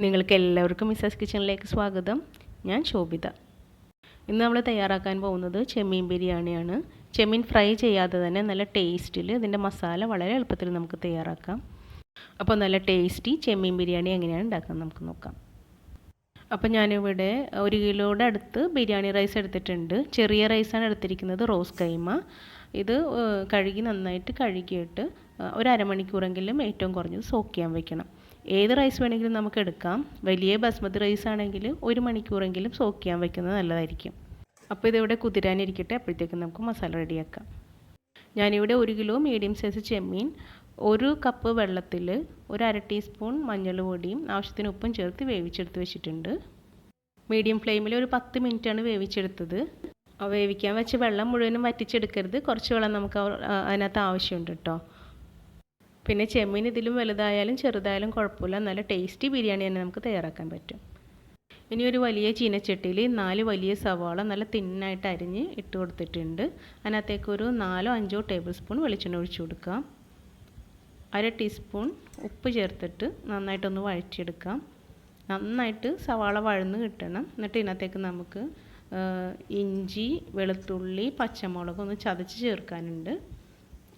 നിങ്ങൾക്ക് എല്ലാവർക്കും മിസാസ് കിച്ചണിലേക്ക് സ്വാഗതം. ഞാൻ ശോഭിത. ഇന്ന് നമ്മൾ തയ്യാറാക്കാൻ പോകുന്നത് ചെമ്മീൻ ബിരിയാണിയാണ്. ചെമ്മീൻ ഫ്രൈ ചെയ്യാതെ തന്നെ നല്ല ടേസ്റ്റിൽ ഇതിൻ്റെ മസാല വളരെ എളുപ്പത്തിൽ നമുക്ക് തയ്യാറാക്കാം. അപ്പോൾ നല്ല ടേസ്റ്റി ചെമ്മീൻ ബിരിയാണി എങ്ങനെയാണ് ഉണ്ടാക്കുന്നത് നമുക്ക് നോക്കാം. അപ്പോൾ ഞാനിവിടെ 1 കിലോയുടെ അടുത്ത് ബിരിയാണി റൈസ് എടുത്തിട്ടുണ്ട്. ചെറിയ റൈസാണ് എടുത്തിരിക്കുന്നത്, റോസ് കൈമ. ഇത് നന്നായിട്ട് കഴുകിയിട്ട് ഒരു അരമണിക്കൂറെങ്കിലും ഏറ്റവും കുറഞ്ഞത് സോക്ക് ചെയ്യാൻ വെക്കണം. ഏത് റൈസ് വേണമെങ്കിലും നമുക്ക് എടുക്കാം. വലിയ ബസ്മതി റൈസ് ആണെങ്കിൽ 1 മണിക്കൂറെങ്കിലും സോക്ക് ചെയ്യാൻ വെക്കുന്നത് നല്ലതായിരിക്കും. അപ്പോൾ ഇതിവിടെ കുതിരാനിരിക്കട്ടെ, അപ്പോഴത്തേക്കും നമുക്ക് മസാല റെഡിയാക്കാം. ഞാനിവിടെ 1 കിലോ മീഡിയം സൈസ് ചെമ്മീൻ 1 കപ്പ് വെള്ളത്തിൽ 1/2 ടീസ്പൂൺ മഞ്ഞൾ പൊടിയും ആവശ്യത്തിന് ഉപ്പും ചേർത്ത് വേവിച്ചെടുത്ത് വെച്ചിട്ടുണ്ട്. മീഡിയം ഫ്ലെയിമിൽ ഒരു 10 മിനിറ്റാണ് വേവിച്ചെടുത്തത്. വേവിക്കാൻ വെച്ച് വെള്ളം മുഴുവനും വറ്റിച്ചെടുക്കരുത്, കുറച്ച് വെള്ളം നമുക്ക് അതിനകത്ത് ആവശ്യമുണ്ട് കേട്ടോ. പിന്നെ ചെമ്മീൻ ഇതിലും വലുതായാലും ചെറുതായാലും കുഴപ്പമില്ല, നല്ല ടേസ്റ്റി ബിരിയാണി തന്നെ നമുക്ക് തയ്യാറാക്കാൻ പറ്റും. ഇനി ഒരു വലിയ ചീനച്ചട്ടിയിൽ 4 വലിയ സവാള നല്ല തിന്നായിട്ട് അരിഞ്ഞ് ഇട്ട് കൊടുത്തിട്ടുണ്ട്. അതിനകത്തേക്ക് ഒരു 4-5 ടേബിൾ സ്പൂൺ വെളിച്ചെണ്ണ ഒഴിച്ചു കൊടുക്കാം. 1/2 ടീസ്പൂൺ ഉപ്പ് ചേർത്തിട്ട് നന്നായിട്ടൊന്ന് വഴറ്റിയെടുക്കാം. നന്നായിട്ട് സവാള വഴന്ന് കിട്ടണം. എന്നിട്ട് ഇതിനകത്തേക്ക് നമുക്ക് ഇഞ്ചി, വെളുത്തുള്ളി, പച്ചമുളക് ഒന്ന് ചതച്ച് ചേർക്കാനുണ്ട്.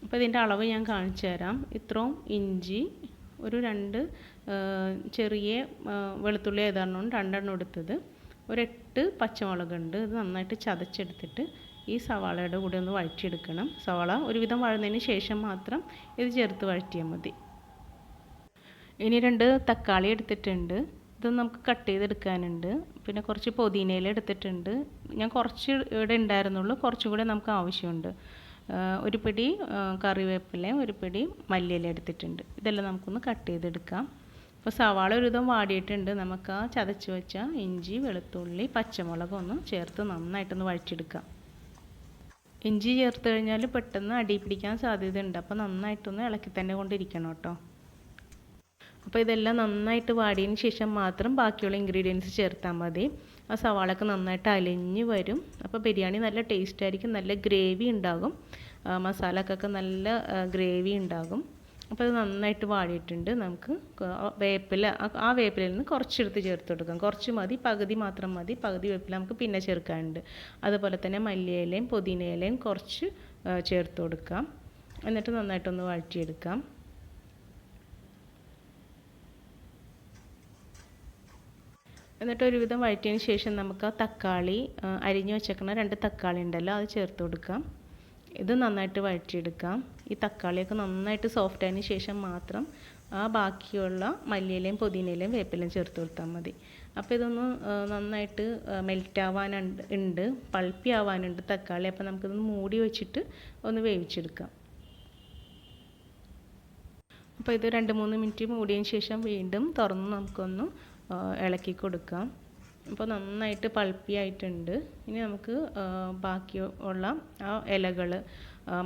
അപ്പോൾ ഇതിൻ്റെ അളവ് ഞാൻ കാണിച്ചു തരാം. ഇത്രയും ഇഞ്ചി, ഒരു 2 ചെറിയ വെളുത്തുള്ളി ഏതാണെന്നും 2 എടുത്തത്, ഒരു 8 പച്ചമുളകുണ്ട്. ഇത് നന്നായിട്ട് ചതച്ചെടുത്തിട്ട് ഈ സവാളയുടെ കൂടെ ഒന്ന് വഴറ്റിയെടുക്കണം. സവാള ഒരുവിധം വഴന്നതിന് ശേഷം മാത്രം ഇത് ചേർത്ത് വഴറ്റിയാൽ മതി. ഇനി 2 തക്കാളി എടുത്തിട്ടുണ്ട്. ഇത് നമുക്ക് കട്ട് ചെയ്തെടുക്കാനുണ്ട്. പിന്നെ കുറച്ച് പുതിനയില എടുത്തിട്ടുണ്ട്. ഞാൻ കുറച്ച് ഇവിടെ ഉണ്ടായിരുന്നുള്ളൂ, കുറച്ചും കൂടെ നമുക്ക് ആവശ്യമുണ്ട്. ഒരു പിടി കറിവേപ്പിലയും ഒരു പിടി മല്ലിയില എടുത്തിട്ടുണ്ട്. ഇതെല്ലാം നമുക്കൊന്ന് കട്ട് ചെയ്തെടുക്കാം. അപ്പോൾ സവാള ഒരുവിധം വാടിയിട്ടുണ്ട്. നമുക്ക് ആ ചതച്ച് വെച്ച ഇഞ്ചി, വെളുത്തുള്ളി, പച്ചമുളക് ഒന്ന് ചേർത്ത് നന്നായിട്ടൊന്ന് വഴറ്റിയെടുക്കാം. ഇഞ്ചി ചേർത്ത് കഴിഞ്ഞാൽ പെട്ടെന്ന് അടി പിടിക്കാൻ സാധ്യതയുണ്ട്. അപ്പോൾ നന്നായിട്ടൊന്ന് ഇളക്കി തന്നെ കൊണ്ടിരിക്കണം കേട്ടോ. അപ്പോൾ ഇതെല്ലാം നന്നായിട്ട് വാടിയതിന് ശേഷം മാത്രം ബാക്കിയുള്ള ഇൻഗ്രീഡിയൻസ് ചേർത്താൽ മതി. ആ സവാളയൊക്കെ നന്നായിട്ട് അലിഞ്ഞ് വരും. അപ്പോൾ ബിരിയാണി നല്ല ടേസ്റ്റ് ആയിരിക്കും, നല്ല ഗ്രേവി ഉണ്ടാകും, മസാലക്കൊക്കെ നല്ല ഗ്രേവി ഉണ്ടാകും. അപ്പോൾ ഇത് നന്നായിട്ട് വാടിയിട്ടുണ്ട്. നമുക്ക് വേപ്പില, ആ വേപ്പിലയിൽ നിന്ന് കുറച്ചെടുത്ത് ചേർത്ത് കൊടുക്കാം. കുറച്ച് മതി, പകുതി മാത്രം മതി. പകുതി വേപ്പില നമുക്ക് പിന്നെ ചേർക്കാനുണ്ട്. അതുപോലെ തന്നെ മല്ലിയിലയും പുതിനയിലയും കുറച്ച് ചേർത്ത് കൊടുക്കാം. എന്നിട്ട് നന്നായിട്ടൊന്ന് വഴറ്റിയെടുക്കാം. എന്നിട്ട് ഒരുവിധം വഴറ്റിയതിന് ശേഷം നമുക്ക് ആ തക്കാളി, അരിഞ്ഞു വെച്ചേക്കുന്ന 2 തക്കാളി ഉണ്ടല്ലോ, അത് ചേർത്ത് കൊടുക്കാം. ഇത് നന്നായിട്ട് വഴറ്റിയെടുക്കാം. ഈ തക്കാളിയൊക്കെ നന്നായിട്ട് സോഫ്റ്റ് ആയതിന് ശേഷം മാത്രം ആ ബാക്കിയുള്ള മല്ലിയിലയും പുതിനയിലയും വേപ്പിലയും ചേർത്ത് കൊടുത്താൽ മതി. അപ്പോൾ ഇതൊന്ന് നന്നായിട്ട് മെൽറ്റ് ആവാനുണ്ട്, പൾപ്പി ആവാനുണ്ട് തക്കാളി. അപ്പോൾ നമുക്കിതൊന്ന് മൂടി വെച്ചിട്ട് ഒന്ന് വേവിച്ചെടുക്കാം. അപ്പോൾ ഇത് 2-3 മിനിറ്റ് മൂടിയതിന് ശേഷം വീണ്ടും തുറന്ന് നമുക്കൊന്ന് ഇളക്കി കൊടുക്കാം. അപ്പോൾ നന്നായിട്ട് പൾപ്പി ആയിട്ടുണ്ട്. ഇനി നമുക്ക് ബാക്കിയുള്ള ആ ഇലകൾ,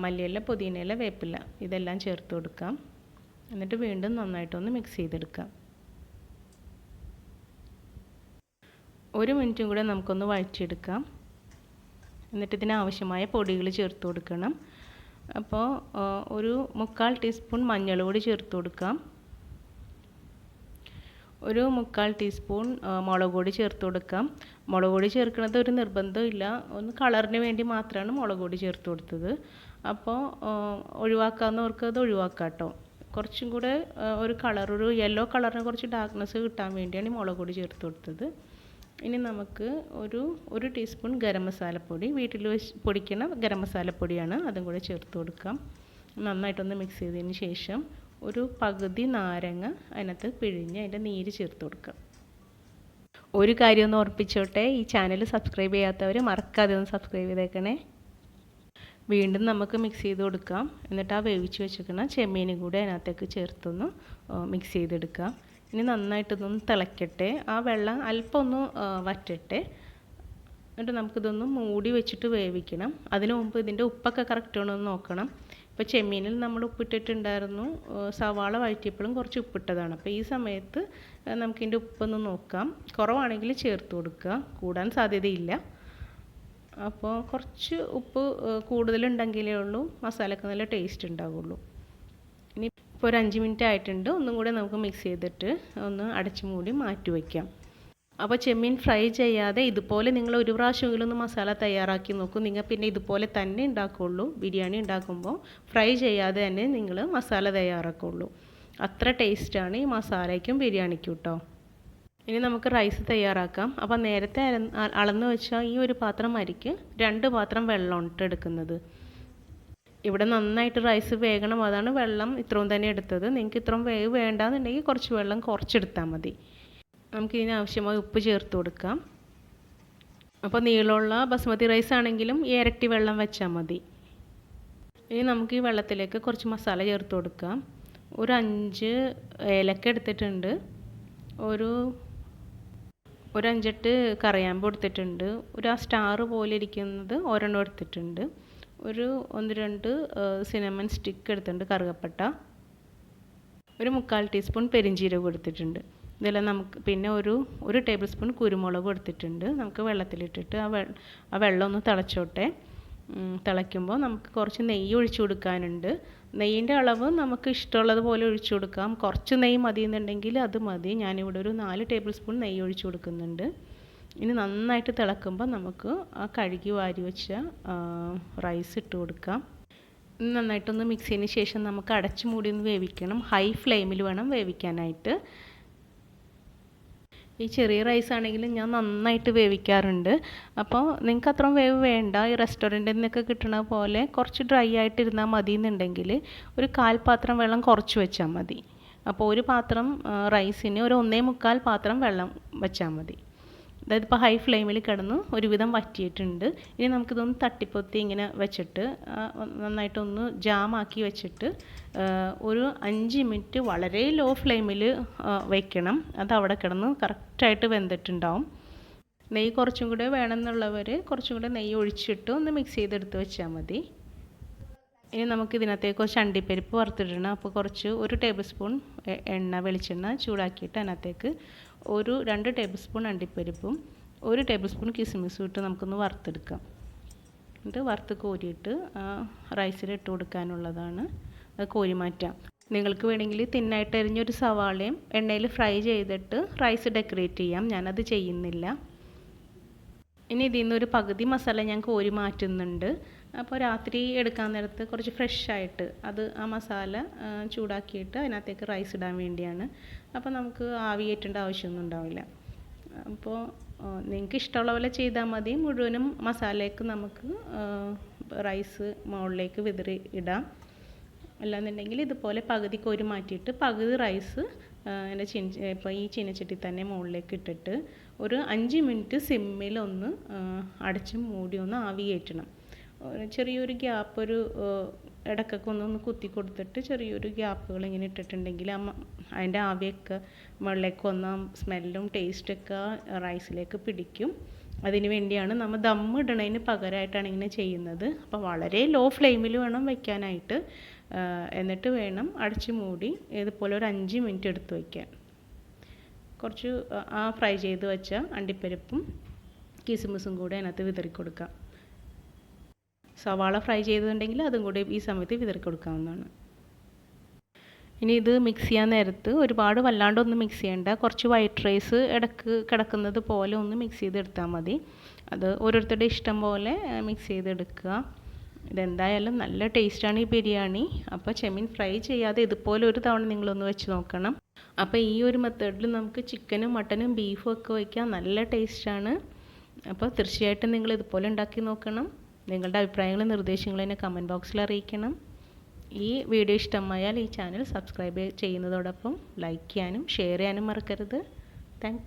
മല്ലിയില, പുതിനയില, വേപ്പില ഇതെല്ലാം ചേർത്ത് കൊടുക്കാം. എന്നിട്ട് വീണ്ടും നന്നായിട്ടൊന്ന് മിക്സ് ചെയ്തെടുക്കാം. 1 മിനിറ്റും കൂടെ നമുക്കൊന്ന് വഴറ്റിയെടുക്കാം. എന്നിട്ട് ഇതിനാവശ്യമായ പൊടികൾ ചേർത്ത് കൊടുക്കണം. അപ്പോൾ ഒരു 1/4 ടീസ്പൂൺ മഞ്ഞൾ പൊടി ചേർത്ത് കൊടുക്കാം. ഒരു 1/4 ടീസ്പൂൺ മുളക് പൊടി ചേർത്ത് കൊടുക്കാം. മുളക് പൊടി ചേർക്കുന്നത് ഒരു നിർബന്ധമില്ല, ഒന്ന് കളറിന് വേണ്ടി മാത്രമാണ് മുളക് പൊടി ചേർത്ത് കൊടുത്തത്. അപ്പോൾ ഒഴിവാക്കാവുന്നവർക്ക് അത് ഒഴിവാക്കാം കേട്ടോ. കുറച്ചും കൂടെ ഒരു കളർ, ഒരു യെല്ലോ കളറിന് കുറച്ച് ഡാർക്ക്നെസ് കിട്ടാൻ വേണ്ടിയാണ് ഈ മുളക് പൊടി ചേർത്ത് കൊടുത്തത്. ഇനി നമുക്ക് ഒരു ടീസ്പൂൺ ഗരം മസാലപ്പൊടി, വീട്ടിൽ പൊടിക്കുന്ന ഗരം മസാലപ്പൊടിയാണ്, അതും കൂടെ ചേർത്ത് കൊടുക്കാം. നന്നായിട്ടൊന്ന് മിക്സ് ചെയ്തതിന് ശേഷം ഒരു പകുതി നാരങ്ങ അതിനകത്ത് പിഴിഞ്ഞ് അതിൻ്റെ നീര് ചേർത്ത് കൊടുക്കാം. ഒരു കാര്യം ഒന്ന് ഓർപ്പിച്ചോട്ടെ, ഈ ചാനൽ സബ്സ്ക്രൈബ് ചെയ്യാത്തവർ മറക്കാതെ ഒന്ന് സബ്സ്ക്രൈബ് ചെയ്തേക്കണേ. വീണ്ടും നമുക്ക് മിക്സ് ചെയ്ത് കൊടുക്കാം. എന്നിട്ട് ആ വേവിച്ച് വെച്ചിരിക്കുന്ന ചെമ്മീനും കൂടെ അതിനകത്തേക്ക് ചേർത്തൊന്ന് മിക്സ് ചെയ്തെടുക്കാം. ഇനി നന്നായിട്ടൊന്ന് തിളയ്ക്കട്ടെ, ആ വെള്ളം അല്പം ഒന്ന് വറ്റട്ടെ. എന്നിട്ട് നമുക്കിതൊന്ന് മൂടി വെച്ചിട്ട് വേവിക്കണം. അതിന് മുമ്പ് ഇതിൻ്റെ ഉപ്പൊക്കെ കറക്റ്റ് ആണോ എന്ന് നോക്കണം. ഇപ്പോൾ ചെമ്മീനിൽ നമ്മൾ ഉപ്പിട്ടിട്ടുണ്ടായിരുന്നു, സവാള വഴറ്റിയപ്പോഴും കുറച്ച് ഉപ്പിട്ടതാണ്. അപ്പോൾ ഈ സമയത്ത് നമുക്കിതിൻ്റെ ഉപ്പൊന്ന് നോക്കാം. കുറവാണെങ്കിൽ ചേർത്ത് കൊടുക്കുക, കൂടാൻ സാധ്യതയില്ല. അപ്പോൾ കുറച്ച് ഉപ്പ് കൂടുതലുണ്ടെങ്കിലേ ഉള്ളൂ മസാലയ്ക്ക് നല്ല ടേസ്റ്റ് ഉണ്ടാവുള്ളൂ. ഇനി ഇപ്പോൾ ഒരു 5 മിനിറ്റ് ആയിട്ടുണ്ട്. ഒന്നും കൂടെ നമുക്ക് മിക്സ് ചെയ്തിട്ട് ഒന്ന് അടച്ചു മൂടി മാറ്റി വയ്ക്കാം. അപ്പോൾ ചെമ്മീൻ ഫ്രൈ ചെയ്യാതെ ഇതുപോലെ നിങ്ങൾ ഒരു പ്രാവശ്യമെങ്കിലും ഒന്ന് മസാല തയ്യാറാക്കി നോക്കൂ. നിങ്ങൾ പിന്നെ ഇതുപോലെ തന്നെ ഉണ്ടാക്കുകയുള്ളൂ. ബിരിയാണി ഉണ്ടാക്കുമ്പോൾ ഫ്രൈ ചെയ്യാതെ തന്നെ നിങ്ങൾ മസാല തയ്യാറാക്കുകയുള്ളൂ. അത്ര ടേസ്റ്റാണ് ഈ മസാലയ്ക്കും ബിരിയാണിക്കും കേട്ടോ. ഇനി നമുക്ക് റൈസ് തയ്യാറാക്കാം. അപ്പോൾ നേരത്തെ അളന്ന് വെച്ചാൽ ഈ ഒരു പാത്രം അരിക്ക് 2 പാത്രം വെള്ളമാണ് എടുക്കുന്നത്. ഇവിടെ നന്നായിട്ട് റൈസ് വേകണം, അതാണ് വെള്ളം ഇത്രയും തന്നെ എടുത്തത്. നിങ്ങൾക്ക് ഇത്രയും വേവ് വേണ്ടാന്നുണ്ടെങ്കിൽ കുറച്ച് വെള്ളം കുറച്ചെടുത്താൽ മതി. നമുക്ക് ഇതിന് ആവശ്യമായ ഉപ്പ് ചേർത്ത് കൊടുക്കാം. അപ്പോൾ നീളമുള്ള ബസ്മതി റൈസ് ആണെങ്കിലും ഈ ഇരട്ടി വെള്ളം വെച്ചാൽ മതി. ഇനി നമുക്ക് ഈ വെള്ളത്തിലേക്ക് കുറച്ച് മസാല ചേർത്ത് കൊടുക്കാം. ഒരു 5 ഏലക്ക എടുത്തിട്ടുണ്ട്, ഒരു 5-8 കറിയാമ്പ് എടുത്തിട്ടുണ്ട്, ഒരു ആ സ്റ്റാർ പോലെ ഇരിക്കുന്നത് ഒരെണ്ണം എടുത്തിട്ടുണ്ട്, ഒരു 1-2 സിനമൺ സ്റ്റിക്ക് എടുത്തിട്ടുണ്ട്, കറുകപ്പട്ട, ഒരു 3/4 ടീസ്പൂൺ പെരിഞ്ജീരകം എടുത്തിട്ടുണ്ട്. ഇതെല്ലാം നമുക്ക് പിന്നെ ഒരു ടേബിൾ സ്പൂൺ കുരുമുളക് എടുത്തിട്ടുണ്ട്. നമുക്ക് വെള്ളത്തിലിട്ടിട്ട് ആ വെള്ളം ഒന്ന് തിളച്ചോട്ടെ. തിളയ്ക്കുമ്പോൾ നമുക്ക് കുറച്ച് നെയ്യ് ഒഴിച്ചു കൊടുക്കാനുണ്ട്. നെയ്യിൻ്റെ അളവ് നമുക്ക് ഇഷ്ടമുള്ളത് പോലെ ഒഴിച്ചു കൊടുക്കാം. കുറച്ച് നെയ്യ് മതി എന്നുണ്ടെങ്കിൽ അത് മതി. ഞാനിവിടെ ഒരു 4 ടേബിൾ സ്പൂൺ നെയ്യ് ഒഴിച്ചു കൊടുക്കുന്നുണ്ട്. ഇനി നന്നായിട്ട് തിളക്കുമ്പോൾ നമുക്ക് ആ കഴുകി വാരി വെച്ച റൈസ് ഇട്ട് കൊടുക്കാം. നന്നായിട്ടൊന്ന് മിക്സ് ചെയ്തതിന് ശേഷം നമുക്ക് അടച്ചു മൂടി ഒന്ന് വേവിക്കണം. ഹൈ ഫ്ലെയിമിൽ വേണം വേവിക്കാനായിട്ട്. ഈ ചെറിയ റൈസ് ആണെങ്കിലും ഞാൻ നന്നായിട്ട് വേവിക്കാറുണ്ട്. അപ്പോൾ നിങ്ങൾക്ക് അത്രയും വേവ് വേണ്ട. ഈ റെസ്റ്റോറൻറ്റിൽ നിന്നൊക്കെ കിട്ടുന്ന പോലെ കുറച്ച് ഡ്രൈ ആയിട്ടിരുന്നാൽ മതി എന്നുണ്ടെങ്കിൽ ഒരു 1/4 പാത്രം വെള്ളം കുറച്ച് വെച്ചാൽ മതി. അപ്പോൾ ഒരു പാത്രം റൈസിന് ഒരു 1.25 പാത്രം വെള്ളം വെച്ചാൽ മതി. അതായത് ഇപ്പോൾ ഹൈ ഫ്ലെയിമിൽ കിടന്ന് ഒരുവിധം വറ്റിയിട്ടുണ്ട്. ഇനി നമുക്കിതൊന്ന് തട്ടിപ്പൊത്തി ഇങ്ങനെ വെച്ചിട്ട് നന്നായിട്ടൊന്ന് ജാമാക്കി വെച്ചിട്ട് ഒരു 5 മിനിറ്റ് വളരെ ലോ ഫ്ലെയിമിൽ വയ്ക്കണം. അത് അവിടെ കിടന്ന് കറക്റ്റായിട്ട് വെന്തിട്ടുണ്ടാവും. നെയ്യ് കുറച്ചും കൂടെ വേണമെന്നുള്ളവർ കുറച്ചും കൂടെ നെയ്യ് ഒഴിച്ചിട്ട് ഒന്ന് മിക്സ് ചെയ്തെടുത്ത് വെച്ചാൽ മതി. ഇനി നമുക്ക് ഇതിനകത്തേക്ക് കുറച്ച് അണ്ടിപ്പരിപ്പ് വറുത്തിടണം. അപ്പോൾ ഒരു ടേബിൾ സ്പൂൺ വെളിച്ചെണ്ണ ചൂടാക്കിയിട്ട് അതിനകത്തേക്ക് 2 ടേബിൾ സ്പൂൺ അണ്ടിപ്പരിപ്പും 1 ടേബിൾ സ്പൂൺ കിസ്മിസും ഇട്ട് നമുക്കൊന്ന് വറുത്തെടുക്കാം. എന്നിട്ട് വറുത്ത് കോരിയിട്ട് റൈസിൽ ഇട്ട് കൊടുക്കാനുള്ളതാണ്. അത് കോരി മാറ്റാം. നിങ്ങൾക്ക് വേണമെങ്കിൽ തിന്നായിട്ട് അരിഞ്ഞൊരു സവാളയും എണ്ണയിൽ ഫ്രൈ ചെയ്തിട്ട് റൈസ് ഡെക്കറേറ്റ് ചെയ്യാം. ഞാനത് ചെയ്യുന്നില്ല. ഇനി ഇതിൽ നിന്ന് ഒരു പകുതി മസാല ഞാൻ കോരി മാറ്റുന്നുണ്ട്. അപ്പോൾ രാത്രി എടുക്കാൻ നേരത്ത് കുറച്ച് ഫ്രഷായിട്ട് ആ മസാല ചൂടാക്കിയിട്ട് അതിനകത്തേക്ക് റൈസ് ഇടാൻ വേണ്ടിയാണ്. അപ്പോൾ നമുക്ക് ആവിയേറ്റേണ്ട ആവശ്യമൊന്നും ഉണ്ടാവില്ല. അപ്പോൾ നിങ്ങൾക്ക് ഇഷ്ടമുള്ള പോലെ ചെയ്താൽ മതി. മുഴുവനും മസാലയ്ക്ക് നമുക്ക് റൈസ് മുകളിലേക്ക് വിതറി ഇടാം. അല്ലാന്നുണ്ടെങ്കിൽ ഇതുപോലെ പകുതി കോരി മാറ്റിയിട്ട് പകുതി റൈസ് ഇപ്പോൾ ഈ ചീനച്ചട്ടി തന്നെ മുകളിലേക്ക് ഇട്ടിട്ട് ഒരു 5 മിനിറ്റ് സിമ്മിൽ ഒന്ന് അടച്ച് മൂടി ഒന്ന് ആവിയേറ്റണം. ചെറിയൊരു ഗ്യാപ്പ് ഇടയ്ക്കൊക്കെ ഒന്ന് കുത്തി കൊടുത്തിട്ട് ചെറിയൊരു ഗ്യാപ്പുകൾ ഇങ്ങനെ ഇട്ടിട്ടുണ്ടെങ്കിൽ അതിൻ്റെ ആവിയൊക്കെ മുകളിലേക്ക് വന്ന സ്മെല്ലും ടേസ്റ്റൊക്കെ റൈസിലേക്ക് പിടിക്കും. അതിന് വേണ്ടിയാണ് നമ്മൾ ദം ഇടണതിന് പകരമായിട്ടാണ് ഇങ്ങനെ ചെയ്യുന്നത്. അപ്പോൾ വളരെ ലോ ഫ്ലെയിമിൽ വേണം വയ്ക്കാനായിട്ട്. എന്നിട്ട് വേണം അടച്ച് മൂടി ഇതുപോലെ ഒരു 5 മിനിറ്റ് എടുത്ത് വയ്ക്കാൻ. കുറച്ച് ഫ്രൈ ചെയ്ത് വെച്ച അണ്ടിപ്പരിപ്പും കിസ്മിസും കൂടെ അതിനകത്ത് വിതറി കൊടുക്കാം. സവാള ഫ്രൈ ചെയ്തിട്ടുണ്ടെങ്കിൽ അതും കൂടി ഈ സമയത്ത് വിതറി കൊടുക്കാവുന്നതാണ്. ഇനി ഇത് മിക്സ് ചെയ്യാൻ നേരത്ത് ഒരുപാട് വല്ലാണ്ടൊന്നും മിക്സ് ചെയ്യേണ്ട. കുറച്ച് വൈറ്റ് റൈസ് ഇടയ്ക്ക് കിടക്കുന്നത് പോലെ ഒന്ന് മിക്സ് ചെയ്തെടുത്താൽ മതി. അത് ഓരോരുത്തരുടെ ഇഷ്ടം പോലെ മിക്സ് ചെയ്തെടുക്കുക. ഇതെന്തായാലും നല്ല ടേസ്റ്റാണ് ഈ ബിരിയാണി. അപ്പോൾ ചെമ്മീൻ ഫ്രൈ ചെയ്യാതെ ഇതുപോലെ ഒരു തവണ നിങ്ങളൊന്ന് വെച്ച് നോക്കണം. അപ്പോൾ ഈ ഒരു മെത്തേഡിൽ നമുക്ക് ചിക്കനും മട്ടനും ബീഫും ഒക്കെ വയ്ക്കാം. നല്ല ടേസ്റ്റാണ്. അപ്പോൾ തീർച്ചയായിട്ടും നിങ്ങൾ ഇതുപോലെ ഉണ്ടാക്കി നോക്കണം. നിങ്ങളുടെ അഭിപ്രായങ്ങളും നിർദ്ദേശങ്ങളും എന്നെ കമൻറ്റ് ബോക്സിൽ അറിയിക്കണം. ഈ വീഡിയോ ഇഷ്ടമായാൽ ഈ ചാനൽ സബ്സ്ക്രൈബ് ചെയ്യുന്നതോടൊപ്പം ലൈക്ക് ചെയ്യാനും ഷെയർ ചെയ്യാനും മറക്കരുത്. താങ്ക്